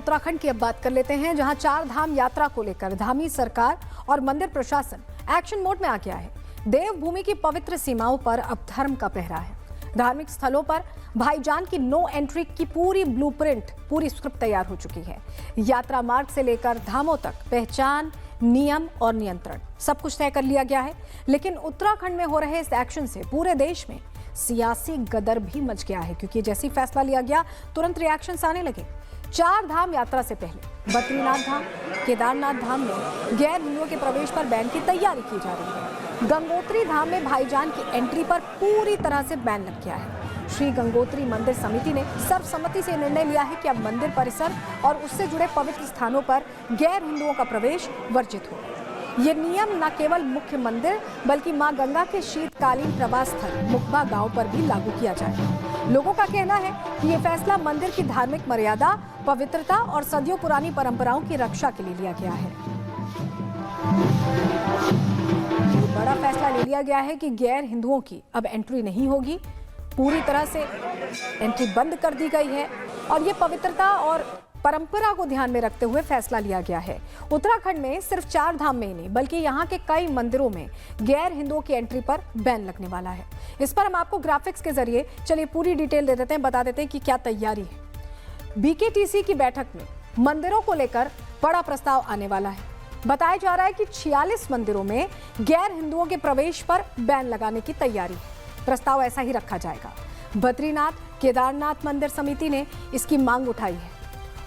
उत्तराखंड की अब बात कर लेते हैं, जहां 4 धाम यात्रा को लेकर धामी सरकार और मंदिर प्रशासन एक्शन मोड में आ गया है। देवभूमि की पवित्र सीमाओं पर अब धर्म का पहरा है। धार्मिक स्थलों पर भाईजान की नो एंट्री की पूरी ब्लूप्रिंट, पूरी स्क्रिप्ट तैयार हो चुकी है। यात्रा मार्ग से लेकर धामों तक पहचान, नियम और नियंत्रण सब कुछ तय कर लिया गया है। लेकिन उत्तराखंड में हो रहे इस एक्शन से पूरे देश में सियासी गदर भी मच गया है, क्योंकि जैसी फैसला लिया गया तुरंत रिएक्शंस आने लगे। 4 धाम यात्रा से पहले बद्रीनाथ धाम, केदारनाथ धाम में गैर हिंदुओं के प्रवेश पर बैन की तैयारी की जा रही है। गंगोत्री धाम में भाईजान की एंट्री पर पूरी तरह से बैन लग गया है। श्री गंगोत्री मंदिर समिति ने सर्वसम्मति से निर्णय लिया है कि अब मंदिर परिसर और उससे जुड़े पवित्र स्थानों पर गैर हिंदुओं का प्रवेश वर्जित हो। ये नियम न केवल मुख्य मंदिर बल्कि मां गंगा के शीतकालीन प्रवास स्थल मुखबा गांव पर भी लागू किया जाएगा। लोगों का कहना है कि ये फैसला मंदिर की धार्मिक मर्यादा, पवित्रता और सदियों पुरानी परंपराओं की रक्षा के लिए लिया गया है। बड़ा फैसला ले लिया गया है कि गैर हिंदुओं की अब एंट्री नहीं होगी। पूरी तरह से एंट्री बंद कर दी गई है और ये पवित्रता और परंपरा को ध्यान में रखते हुए फैसला लिया गया है। उत्तराखंड में सिर्फ 4 धाम में ही नहीं बल्कि यहाँ के कई मंदिरों में गैर हिंदुओं की एंट्री पर बैन लगने वाला है। इस पर हम आपको ग्राफिक्स के जरिए चलिए पूरी डिटेल दे देते हैं, बता देते हैं कि क्या तैयारी है। बीकेटीसी की बैठक में मंदिरों को लेकर बड़ा प्रस्ताव आने वाला है। बताया जा रहा है कि 46 मंदिरों में गैर हिंदुओं के प्रवेश पर बैन लगाने की तैयारी है। प्रस्ताव ऐसा ही रखा जाएगा। बद्रीनाथ, केदारनाथ मंदिर समिति ने इसकी मांग उठाई है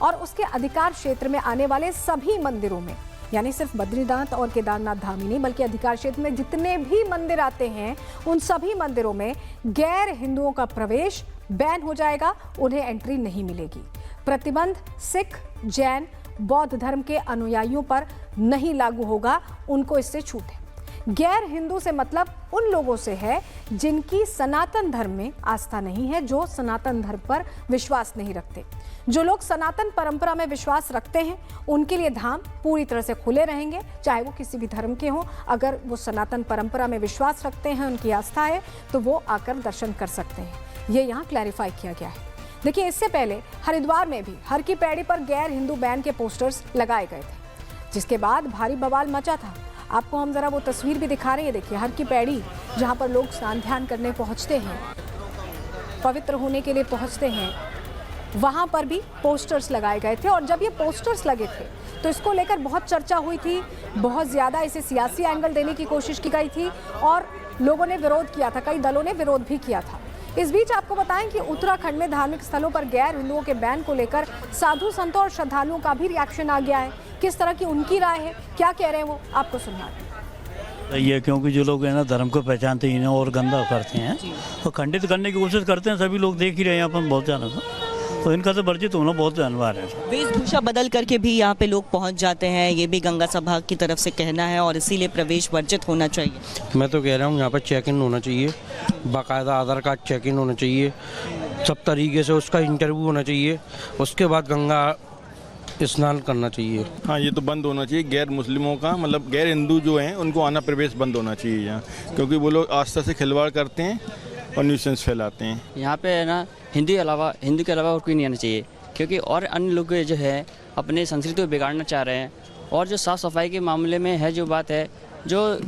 और उसके अधिकार क्षेत्र में आने वाले सभी मंदिरों में, यानी सिर्फ बद्रीनाथ और केदारनाथ धाम ही नहीं बल्कि अधिकार क्षेत्र में जितने भी मंदिर आते हैं उन सभी मंदिरों में गैर हिंदुओं का प्रवेश बैन हो जाएगा। उन्हें एंट्री नहीं मिलेगी। प्रतिबंध सिख, जैन, बौद्ध धर्म के अनुयायियों पर नहीं लागू होगा, उनको इससे छूट है। गैर हिंदू से मतलब उन लोगों से है जिनकी सनातन धर्म में आस्था नहीं है, जो सनातन धर्म पर विश्वास नहीं रखते। जो लोग सनातन परंपरा में विश्वास रखते हैं उनके लिए धाम पूरी तरह से खुले रहेंगे, चाहे वो किसी भी धर्म के हों। अगर वो सनातन परंपरा में विश्वास रखते हैं, उनकी आस्था है, तो वो आकर दर्शन कर सकते हैं। ये यहाँ क्लैरिफाई किया गया है। देखिए, इससे पहले हरिद्वार में भी हर की पैड़ी पर गैर हिंदू बैन के पोस्टर्स लगाए गए थे, जिसके बाद भारी बवाल मचा था। आपको हम जरा वो तस्वीर भी दिखा रहे हैं। देखिए, हर की पैड़ी जहाँ पर लोग स्नान ध्यान करने पहुँचते हैं, पवित्र होने के लिए पहुँचते हैं, वहाँ पर भी पोस्टर्स लगाए गए थे। और जब ये पोस्टर्स लगे थे तो इसको लेकर बहुत चर्चा हुई थी, बहुत ज़्यादा इसे सियासी एंगल देने की कोशिश की गई थी और लोगों ने विरोध किया था, कई दलों ने विरोध भी किया था। इस बीच आपको बताएं कि उत्तराखंड में धार्मिक स्थलों पर गैर हिंदुओं के बैन को लेकर साधु संतों और श्रद्धालुओं का भी रिएक्शन आ गया है। किस तरह की उनकी राय है, क्या कह रहे हैं वो, आपको सुनना ये, क्योंकि जो लोग है ना धर्म को पहचानते ही ना और गंदा करते हैं तो खंडित करने की कोशिश करते हैं। सभी लोग देख ही रहे हैं अपन बहुत ज़्यादा, तो इनका तो वर्जित होना बहुत अनिवार्य है। वेशभूषा बदल करके भी यहाँ पे लोग पहुँच जाते हैं, ये भी गंगा सभा की तरफ से कहना है और इसीलिए प्रवेश वर्जित होना चाहिए। मैं तो कह रहा हूँ यहाँ पर चेक इन होना चाहिए, बाकायदा आधार कार्ड चेक इन होना चाहिए, सब तरीके से उसका इंटरव्यू होना चाहिए, उसके बाद गंगा स्नान करना चाहिए। हाँ, ये तो बंद होना चाहिए। गैर मुस्लिमों का मतलब गैर हिंदू जो हैं उनको आना प्रवेश बंद होना चाहिए यहाँ, क्योंकि वो लोग आस्था से खिलवाड़ करते हैं और न्यूसेंस फैलाते हैं। यहाँ पे है ना हिंदू के अलावा और कोई नहीं आना चाहिए, क्योंकि और अन्य लोग जो है अपने संस्कृति को बिगाड़ना चाह रहे हैं। और जो साफ़ सफाई के मामले में है, जो बात है जो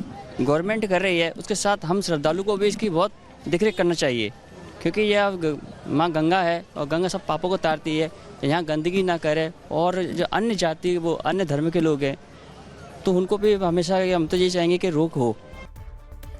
गवर्नमेंट कर रही है, उसके साथ हम श्रद्धालु को भी इसकी बहुत देखरेख करना चाहिए, क्योंकि यह माँ गंगा है और गंगा सब पापों को तारती है। यहाँ गंदगी ना करे और जो अन्य जाति, वो अन्य धर्म के लोग हैं, तो उनको भी हमेशा हम तो ये चाहेंगे कि रोक हो।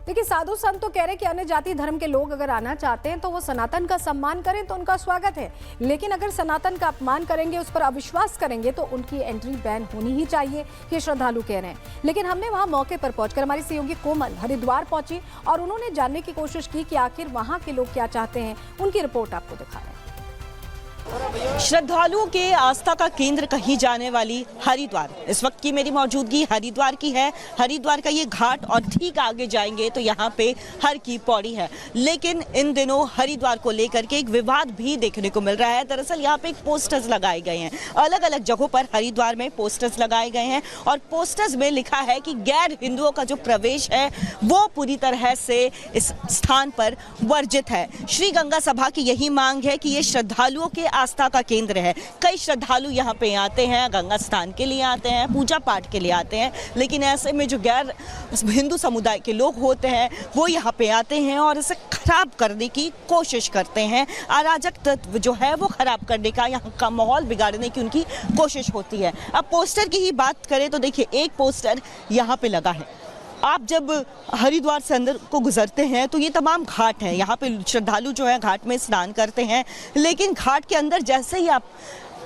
देखिए, साधु संत तो कह रहे हैं कि अन्य जाति धर्म के लोग अगर आना चाहते हैं तो वो सनातन का सम्मान करें तो उनका स्वागत है, लेकिन अगर सनातन का अपमान करेंगे, उस पर अविश्वास करेंगे तो उनकी एंट्री बैन होनी ही चाहिए, ये श्रद्धालु कह रहे हैं। लेकिन हमने वहां मौके पर पहुंचकर, हमारी सहयोगी कोमल हरिद्वार पहुंची और उन्होंने जानने की कोशिश की कि आखिर वहां के लोग क्या चाहते हैं। उनकी रिपोर्ट आपको दिखा रहे हैं। श्रद्धालुओं के आस्था का केंद्र कही जाने वाली हरिद्वार, इस वक्त की मेरी मौजूदगी हरिद्वार की है। हरिद्वार का ये घाट और ठीक आगे जाएंगे तो यहाँ पे हर की पौड़ी है। लेकिन इन दिनों हरिद्वार को लेकर के एक विवाद भी देखने को मिल रहा है। दरअसल यहाँ पे एक पोस्टर्स लगाए गए हैं, अलग अलग जगहों पर हरिद्वार में पोस्टर्स लगाए गए हैं और पोस्टर्स में लिखा है कि गैर हिंदुओं का जो प्रवेश है वो पूरी तरह से इस स्थान पर वर्जित है। श्री गंगा सभा की यही मांग है कि ये श्रद्धालुओं के आस्था का केंद्र है। कई श्रद्धालु यहाँ पे आते हैं, गंगा स्नान के लिए आते हैं, पूजा पाठ के लिए आते हैं, लेकिन ऐसे में जो गैर हिंदू समुदाय के लोग होते हैं वो यहाँ पे आते हैं और इसे खराब करने की कोशिश करते हैं। अराजक तत्व जो है वो खराब करने का, यहाँ का माहौल बिगाड़ने की उनकी कोशिश होती है। अब पोस्टर की ही बात करें तो देखिए, एक पोस्टर यहाँ पे लगा है। आप जब हरिद्वार से अंदर को गुजरते हैं तो ये तमाम घाट हैं, यहाँ पे श्रद्धालु जो है घाट में स्नान करते हैं, लेकिन घाट के अंदर जैसे ही आप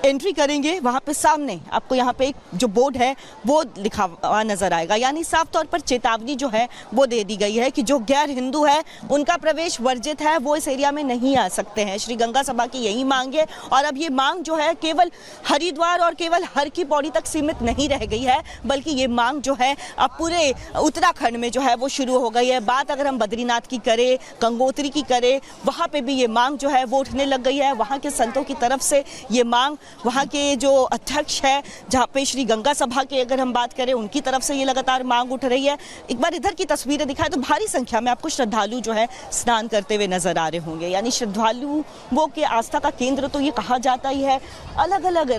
एंट्री करेंगे वहाँ पे सामने आपको यहाँ पे एक जो बोर्ड है वो लिखा हुआ नजर आएगा, यानी साफ तौर पर चेतावनी जो है वो दे दी गई है कि जो गैर हिंदू है उनका प्रवेश वर्जित है, वो इस एरिया में नहीं आ सकते हैं। श्री गंगा सभा की यही मांग है और अब ये मांग जो है केवल हरिद्वार और केवल हर की पौड़ी तक सीमित नहीं रह गई है, बल्कि ये मांग जो है अब पूरे उत्तराखंड में जो है वो शुरू हो गई है। बात अगर हम बद्रीनाथ की करें, गंगोत्री की करें, वहाँ पे भी ये मांग जो है वो उठने लग गई है। वहाँ के संतों की तरफ से ये मांग, वहाँ के जो अध्यक्ष है जहाँ पे श्री गंगा सभा के अगर हम बात करें उनकी तरफ से ये लगातार मांग उठ रही है। एक बार इधर की तस्वीरें दिखाएं तो भारी संख्या में आपको श्रद्धालु जो है स्नान करते हुए नजर आ रहे होंगे, यानी श्रद्धालुओं के आस्था का केंद्र तो ये कहा जाता ही है। अलग अलग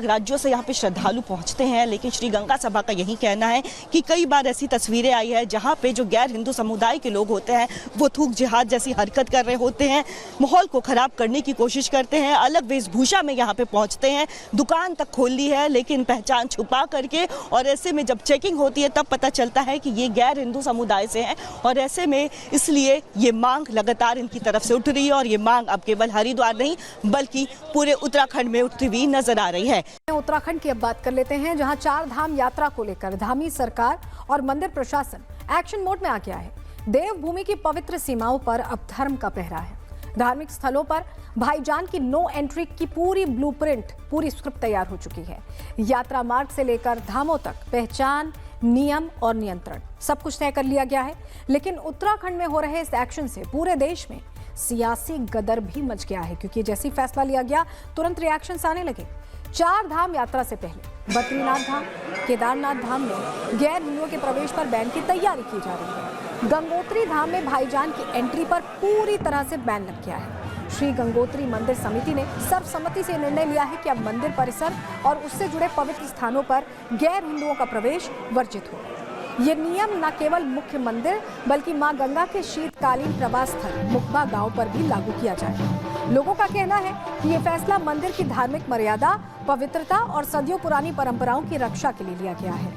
राज्यों से यहाँ पे श्रद्धालु पहुँचते हैं, लेकिन श्री गंगा सभा का यही कहना है कि कई बार ऐसी तस्वीरें आई है जहाँ पे जो गैर हिंदू समुदाय के लोग होते हैं वो थूक जिहाद जैसी हरकत कर रहे होते हैं, माहौल को खराब करने की कोशिश करते हैं, अलग वेशभूषा में यहाँ पे पहुंचते हैं, दुकान तक खोल ली है लेकिन पहचान छुपा करके, और ऐसे में जब चेकिंग होती है तब पता चलता है कि ये गैर हिंदू समुदाय से हैं। और ऐसे में इसलिए ये मांग लगातार इनकी तरफ से उठ रही है और ये मांग अब केवल हरिद्वार नहीं बल्कि पूरे उत्तराखंड में उठती हुई नजर आ रही है। उत्तराखंड की अब बात कर लेते हैं, जहां 4 धाम यात्रा को लेकर धामी सरकार और मंदिर प्रशासन एक्शन मोड में आ गया है। देवभूमि की पवित्र सीमाओं पर अब धर्म का पहरा है। धार्मिक स्थलों पर भाईजान की नो एंट्री की पूरी ब्लूप्रिंट, पूरी स्क्रिप्ट तैयार हो चुकी है। यात्रा मार्ग से लेकर धामों तक पहचान, नियम और नियंत्रण सब कुछ तय कर लिया गया है। लेकिन उत्तराखंड में हो रहे इस एक्शन से पूरे देश में सियासी गदर भी मच गया है, क्योंकि जैसे ही फैसला लिया गया तुरंत रिएक्शंस आने लगे। 4 धाम यात्रा से पहले बद्रीनाथ धाम, केदारनाथ धाम में गैर हिंदुओं के प्रवेश पर बैन की तैयारी की जा रही है। गंगोत्री धाम में भाईजान की एंट्री पर पूरी तरह से बैन लग गया है। श्री गंगोत्री मंदिर समिति ने सर्वसम्मति से निर्णय लिया है कि अब मंदिर परिसर और उससे जुड़े पवित्र स्थानों पर गैर हिंदुओं का प्रवेश वर्जित हो। ये नियम न केवल मुख्य मंदिर बल्कि मां गंगा के शीतकालीन प्रवास स्थल मुखबा गांव पर भी लागू किया जाएगा। लोगों का कहना है कि ये फैसला मंदिर की धार्मिक मर्यादा, पवित्रता और सदियों पुरानी परंपराओं की रक्षा के लिए लिया गया है।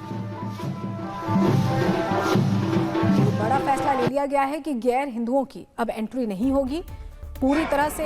बड़ा फैसला ले लिया गया है कि गैर हिंदुओं की अब एंट्री नहीं होगी, पूरी तरह से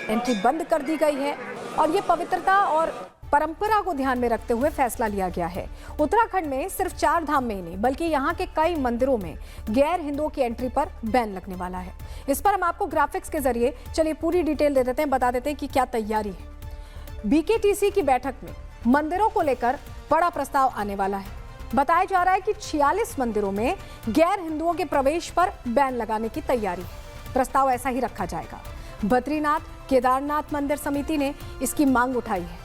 एंट्री बंद कर दी गई है और ये पवित्रता और परंपरा को ध्यान में रखते हुए फैसला लिया गया है। उत्तराखंड में सिर्फ 4 धाम में ही नहीं बल्कि यहाँ के कई मंदिरों में गैर हिंदुओं की एंट्री पर बैन लगने वाला है। इस पर हम आपको ग्राफिक्स के जरिए चलिए पूरी डिटेल दे देते हैं, बता देते हैं कि क्या तैयारी है। बीकेटीसी की बैठक में मंदिरों को लेकर बड़ा प्रस्ताव आने वाला है। बताया जा रहा है कि 46 मंदिरों में गैर हिंदुओं के प्रवेश पर बैन लगाने की तैयारी है। प्रस्ताव ऐसा ही रखा जाएगा। बद्रीनाथ, केदारनाथ मंदिर समिति ने इसकी मांग उठाई है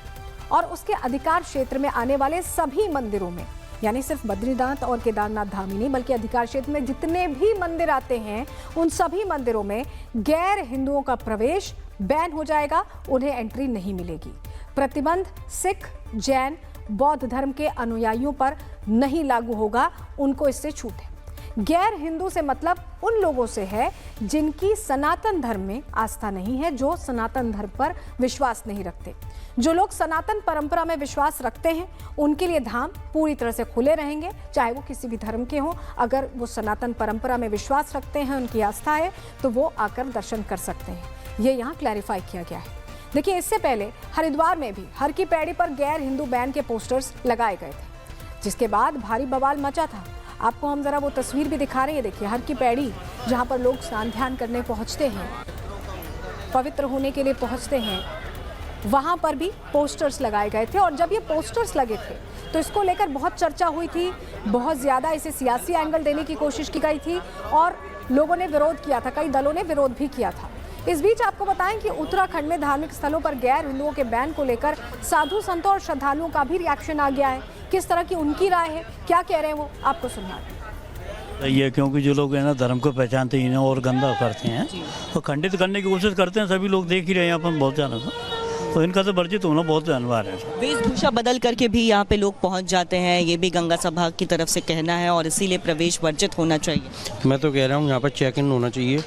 और उसके अधिकार क्षेत्र में आने वाले सभी मंदिरों में, यानी सिर्फ बद्रीनाथ और केदारनाथ धाम ही नहीं बल्कि अधिकार क्षेत्र में जितने भी मंदिर आते हैं उन सभी मंदिरों में गैर हिंदुओं का प्रवेश बैन हो जाएगा, उन्हें एंट्री नहीं मिलेगी। प्रतिबंध सिख, जैन, बौद्ध धर्म के अनुयायियों पर नहीं लागू होगा, उनको इससे छूट है। गैर हिंदू से मतलब उन लोगों से है जिनकी सनातन धर्म में आस्था नहीं है, जो सनातन धर्म पर विश्वास नहीं रखते। जो लोग सनातन परंपरा में विश्वास रखते हैं उनके लिए धाम पूरी तरह से खुले रहेंगे, चाहे वो किसी भी धर्म के हों। अगर वो सनातन परंपरा में विश्वास रखते हैं, उनकी आस्था है, तो वो आकर दर्शन कर सकते हैं। ये यहाँ क्लैरिफाई किया गया है। देखिए, इससे पहले हरिद्वार में भी हर की पैड़ी पर गैर हिंदू बैन के पोस्टर्स लगाए गए थे, जिसके बाद भारी बवाल मचा था। आपको हम जरा वो तस्वीर भी दिखा रहे हैं। देखिए, हर की पैड़ी जहाँ पर लोग स्नान ध्यान करने पहुँचते हैं, पवित्र होने के लिए पहुँचते हैं, वहाँ पर भी पोस्टर्स लगाए गए थे। और जब ये पोस्टर्स लगे थे तो इसको लेकर बहुत चर्चा हुई थी, बहुत ज़्यादा इसे सियासी एंगल देने की कोशिश की गई थी और लोगों ने विरोध किया था, कई दलों ने विरोध भी किया था। इस बीच आपको बताएं कि उत्तराखंड में धार्मिक स्थलों पर गैर हिंदुओं के बैन को लेकर साधु संतों और श्रद्धालुओं का भी रिएक्शन आ गया है। किस तरह की उनकी राय है, क्या कह रहे हैं वो, आपको सुनना है। सही है, क्योंकि जो लोग है ना धर्म को पहचानते ही नहीं और गंदा करते हैं और खंडित करने की कोशिश करते हैं, सभी लोग देख ही रहे हैं अपन बहुत ज़्यादा तो इनका तो वर्जित होना बहुत अनिवार्य है। वेशभूषा बदल करके भी यहाँ पे लोग पहुँच जाते हैं, ये भी गंगा सभा की तरफ से कहना है और इसीलिए प्रवेश वर्जित होना चाहिए। मैं तो कह रहा हूँ यहाँ पर चेक इन होना चाहिए,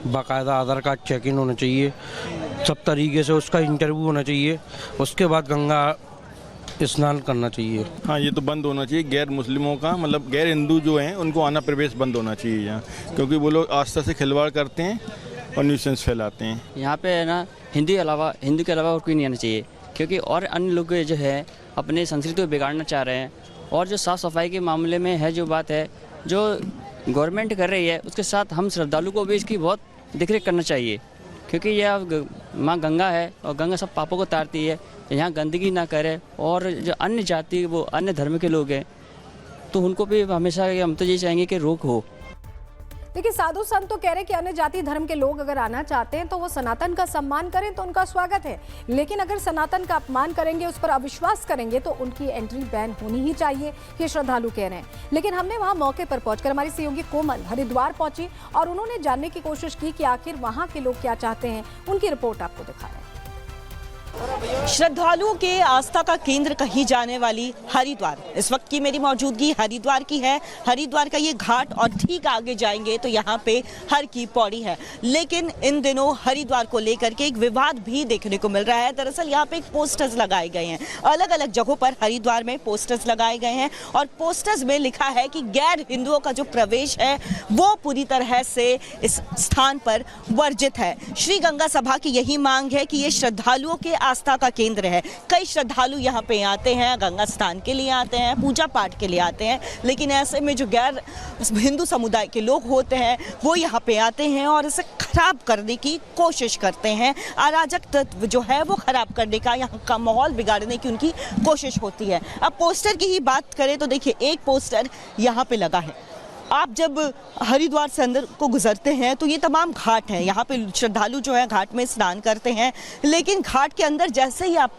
बाकायदा आधार कार्ड चेक इन होना चाहिए, सब तरीके से उसका इंटरव्यू होना चाहिए, उसके बाद गंगा स्नान करना चाहिए। हाँ, ये तो बंद होना चाहिए। गैर मुस्लिमों का मतलब गैर हिंदू जो हैं उनको आना प्रवेश बंद होना चाहिए यहाँ, क्योंकि वो लोग आस्था से खिलवाड़ करते हैं और न्यूसेंस फैलाते हैं। यहाँ पे है ना हिंदू के अलावा और कोई नहीं आना चाहिए, क्योंकि और अन्य लोग जो है अपने संस्कृति को बिगाड़ना चाह रहे हैं। और जो साफ़ सफाई के मामले में है जो बात है जो गवर्नमेंट कर रही है, उसके साथ हम श्रद्धालु को भी इसकी बहुत देखरेख करना चाहिए, क्योंकि यह माँ गंगा है और गंगा सब पापों को तारती है। यहाँ गंदगी ना करे और जो अन्य जाति वो अन्य धर्म के लोग हैं तो उनको भी हमेशा हम तो ये चाहेंगे कि रोक हो। देखिए, साधु संत तो कह रहे हैं कि अन्य जाति धर्म के लोग अगर आना चाहते हैं तो वो सनातन का सम्मान करें तो उनका स्वागत है, लेकिन अगर सनातन का अपमान करेंगे, उस पर अविश्वास करेंगे तो उनकी एंट्री बैन होनी ही चाहिए, ये श्रद्धालु कह रहे हैं। लेकिन हमने वहां मौके पर पहुंचकर हमारी सहयोगी कोमल हरिद्वार पहुंची और उन्होंने जानने की कोशिश की कि आखिर वहां के लोग क्या चाहते हैं। उनकी रिपोर्ट आपको दिखा रहे हैं। श्रद्धालुओं के आस्था का केंद्र कही जाने वाली हरिद्वार, इस वक्त की मेरी मौजूदगी हरिद्वार की है। हरिद्वार का ये घाट और ठीक आगे जाएंगे तो यहाँ पे हर की पौड़ी है, लेकिन इन दिनों हरिद्वार को लेकर के एक विवाद भी देखने को मिल रहा है। दरअसल यहाँ पे एक पोस्टर्स लगाए गए हैं, अलग अलग जगहों पर हरिद्वार में पोस्टर्स लगाए गए हैं और पोस्टर्स में लिखा है कि गैर हिंदुओं का जो प्रवेश है वो पूरी तरह से इस स्थान पर वर्जित है। श्री गंगा सभा की यही मांग है कि ये श्रद्धालुओं के आस्था का केंद्र है। कई श्रद्धालु यहाँ पे आते हैं, गंगा स्नान के लिए आते हैं, पूजा पाठ के लिए आते हैं, लेकिन ऐसे में जो गैर हिंदू समुदाय के लोग होते हैं वो यहाँ पे आते हैं और इसे खराब करने की कोशिश करते हैं। अराजक तत्व जो है वो खराब करने का, यहाँ का माहौल बिगाड़ने की उनकी कोशिश होती है। अब पोस्टर की ही बात करें तो देखिए, एक पोस्टर यहाँ पे लगा है। आप जब हरिद्वार से अंदर को गुजरते हैं तो ये तमाम घाट हैं, यहाँ पे श्रद्धालु जो है घाट में स्नान करते हैं, लेकिन घाट के अंदर जैसे ही आप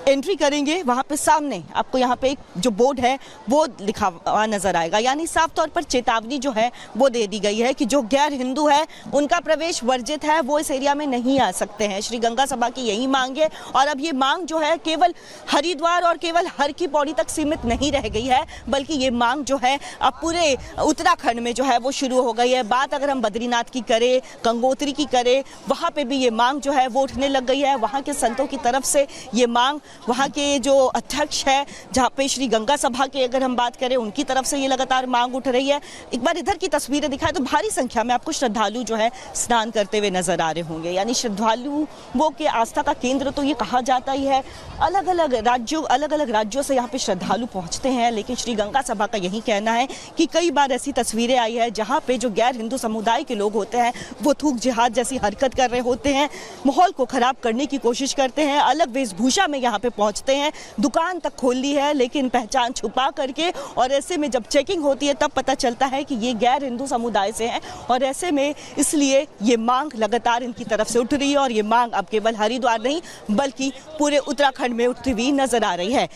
एंट्री करेंगे वहाँ पे सामने आपको यहाँ पे एक जो बोर्ड है वो लिखा हुआ नजर आएगा, यानी साफ तौर पर चेतावनी जो है वो दे दी गई है कि जो गैर हिंदू है उनका प्रवेश वर्जित है, वो इस एरिया में नहीं आ सकते हैं। श्री गंगा सभा की यही मांग है और अब ये मांग जो है केवल हरिद्वार और केवल हर की पौड़ी तक सीमित नहीं रह गई है, बल्कि ये मांग जो है अब पूरे उत्तराखंड में जो है वो शुरू हो गई है। बात अगर हम बद्रीनाथ की करें, गंगोत्री की करें, वहाँ पे भी ये मांग जो है वो उठने लग गई है। वहाँ के संतों की तरफ से ये मांग, वहाँ के जो अध्यक्ष है जहाँ पे श्री गंगा सभा की अगर हम बात करें, उनकी तरफ से ये लगातार मांग उठ रही है। एक बार इधर की तस्वीरें दिखाएं तो भारी संख्या में आपको श्रद्धालु जो है स्नान करते हुए नजर आ रहे होंगे। यानी श्रद्धालुओं के आस्था का केंद्र तो ये कहा जाता ही है। अलग अलग राज्यों से यहाँ पे श्रद्धालु पहुँचते हैं, लेकिन श्री गंगा सभा का यही कहना है कि कई बार ऐसी तस्वीरें आई है जहाँ पे जो गैर हिंदू समुदाय के लोग होते हैं वो थूक जिहाद जैसी हरकत कर रहे होते हैं, माहौल को खराब करने की कोशिश करते हैं, अलग वेशभूषा में यहाँ पे पहुंचते हैं, दुकान तक खोल ली है लेकिन पहचान छुपा करके, और ऐसे में जब चेकिंग होती है तब पता चलता है कि ये गैर हिंदू समुदाय से हैं। और ऐसे में इसलिए ये मांग लगातार इनकी तरफ से उठ रही है और ये मांग अब केवल हरिद्वार नहीं बल्कि पूरे उत्तराखंड में उठती हुई नजर आ रही है।